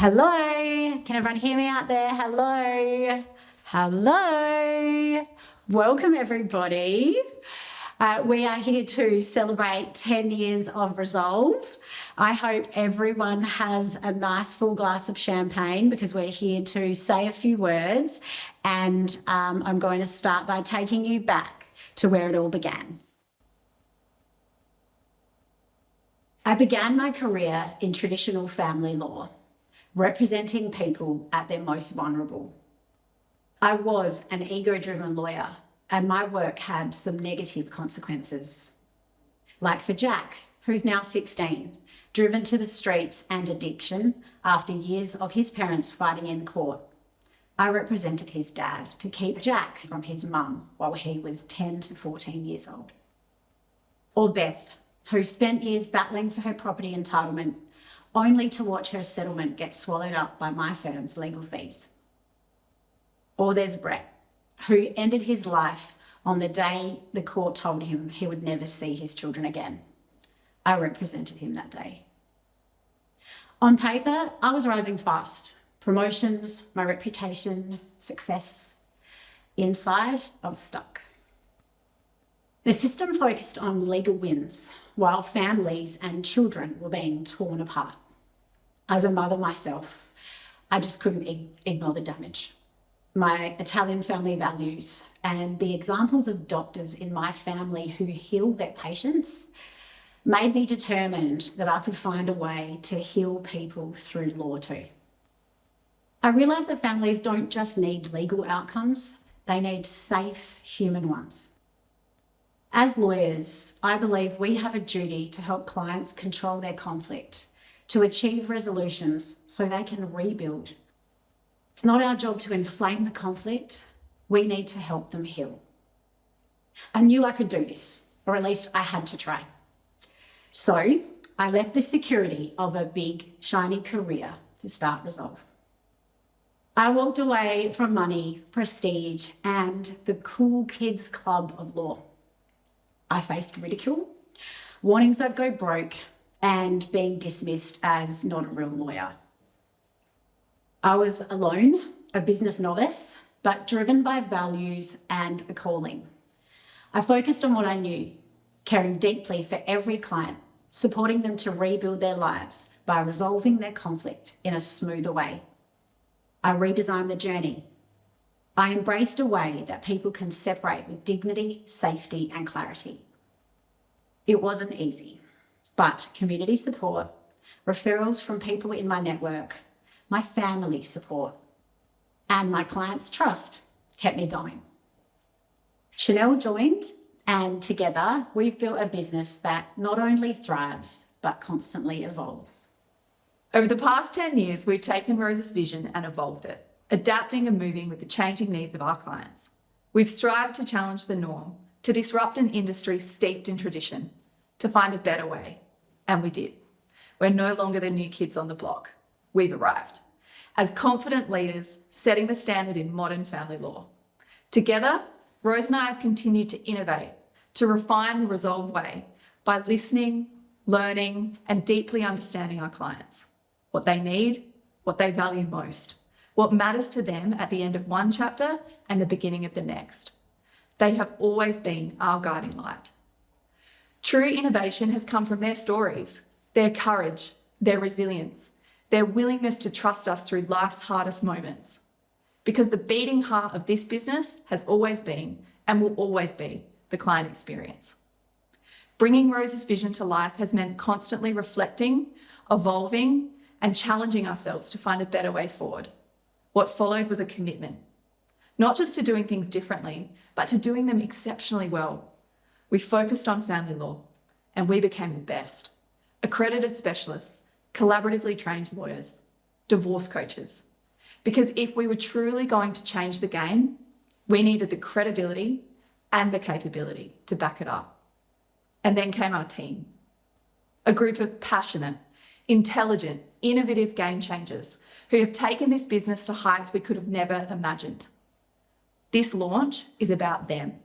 Hello, can everyone hear me out there? Hello, hello. Welcome everybody. We are here to celebrate 10 years of Resolve. I hope everyone has a nice full glass of champagne because we're here to say a few words, and I'm going to start by taking you back to where it all began. I began my career in traditional family law, representing people at their most vulnerable. I was an ego-driven lawyer, and my work had some negative consequences. Like for Jack, who's now 16, driven to the streets and addiction after years of his parents fighting in court. I represented his dad to keep Jack from his mum while he was 10 to 14 years old. Or Beth, who spent years battling for her property entitlement, only to watch her settlement get swallowed up by my firm's legal fees. Or there's Brett, who ended his life on the day the court told him he would never see his children again. I represented him that day. On paper, I was rising fast. Promotions, my reputation, success. Inside, I was stuck. The system focused on legal wins, while families and children were being torn apart. As a mother myself, I just couldn't ignore the damage. My Italian family values and the examples of doctors in my family who healed their patients made me determined that I could find a way to heal people through law too. I realised that families don't just need legal outcomes, they need safe human ones. As lawyers, I believe we have a duty to help clients control their conflict, to achieve resolutions so they can rebuild. It's not our job to inflame the conflict, we need to help them heal. I knew I could do this, or at least I had to try. So I left the security of a big, shiny career to start Resolve. I walked away from money, prestige, and the cool kids club of law. I faced ridicule, warnings I'd go broke, and being dismissed as not a real lawyer. I was alone, a business novice, but driven by values and a calling. I focused on what I knew, caring deeply for every client, supporting them to rebuild their lives by resolving their conflict in a smoother way. I redesigned the journey. I embraced a way that people can separate with dignity, safety, and clarity. It wasn't easy, but community support, referrals from people in my network, my family support, and my clients' trust kept me going. Chanel joined, and together we've built a business that not only thrives, but constantly evolves. Over the past 10 years, we've taken Rose's vision and evolved it, adapting and moving with the changing needs of our clients. We've strived to challenge the norm, to disrupt an industry steeped in tradition, to find a better way. And we did. We're no longer the new kids on the block. We've arrived. As confident leaders, setting the standard in modern family law. Together, Rose and I have continued to innovate, to refine the Resolve way by listening, learning, and deeply understanding our clients. What they need, what they value most, what matters to them at the end of one chapter and the beginning of the next. They have always been our guiding light. True innovation has come from their stories, their courage, their resilience, their willingness to trust us through life's hardest moments. Because the beating heart of this business has always been and will always be the client experience. Bringing Rose's vision to life has meant constantly reflecting, evolving, and challenging ourselves to find a better way forward. What followed was a commitment, not just to doing things differently, but to doing them exceptionally well. We focused on family law, and we became the best. Accredited specialists, collaboratively trained lawyers, divorce coaches. Because if we were truly going to change the game, we needed the credibility and the capability to back it up. And then came our team, a group of passionate, intelligent, innovative game changers who have taken this business to heights we could have never imagined. This launch is about them.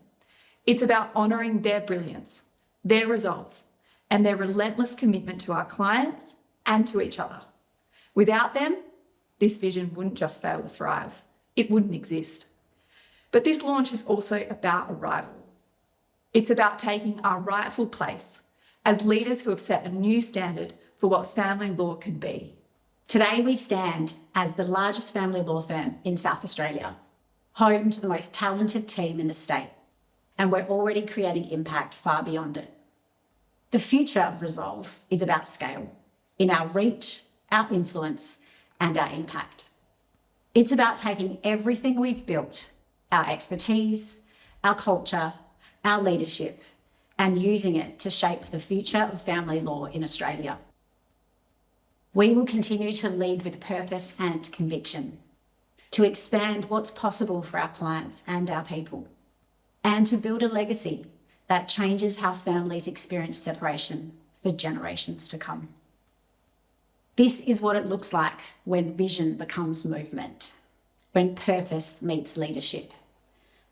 It's about honouring their brilliance, their results, and their relentless commitment to our clients and to each other. Without them, this vision wouldn't just fail to thrive. It wouldn't exist. But this launch is also about arrival. It's about taking our rightful place as leaders who have set a new standard for what family law can be. Today we stand as the largest family law firm in South Australia, home to the most talented team in the state, and we're already creating impact far beyond it. The future of Resolve is about scale, in our reach, our influence, and our impact. It's about taking everything we've built, our expertise, our culture, our leadership, and using it to shape the future of family law in Australia. We will continue to lead with purpose and conviction, to expand what's possible for our clients and our people, and to build a legacy that changes how families experience separation for generations to come. This is what it looks like when vision becomes movement, when purpose meets leadership,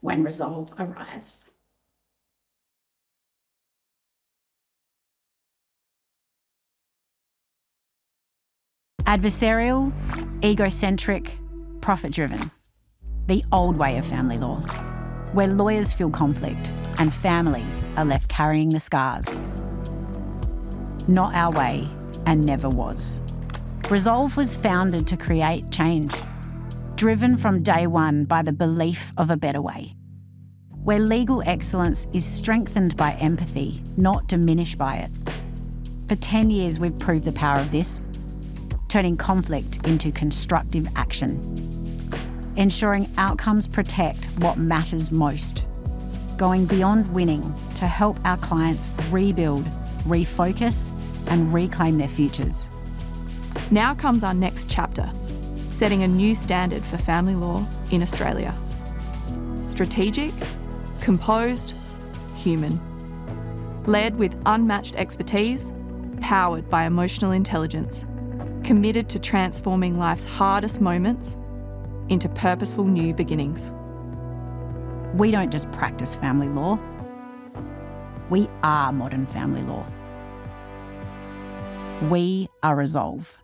when resolve arrives. Adversarial, egocentric, profit-driven. The old way of family law, where lawyers feel conflict and families are left carrying the scars. Not our way, and never was. Resolve was founded to create change, driven from day one by the belief of a better way, where legal excellence is strengthened by empathy, not diminished by it. For 10 years, we've proved the power of this, turning conflict into constructive action, ensuring outcomes protect what matters most, going beyond winning to help our clients rebuild, refocus, and reclaim their futures. Now comes our next chapter, setting a new standard for family law in Australia. Strategic, composed, human. Led with unmatched expertise, powered by emotional intelligence, committed to transforming life's hardest moments into purposeful new beginnings. We don't just practice family law, we are modern family law. We are Resolve.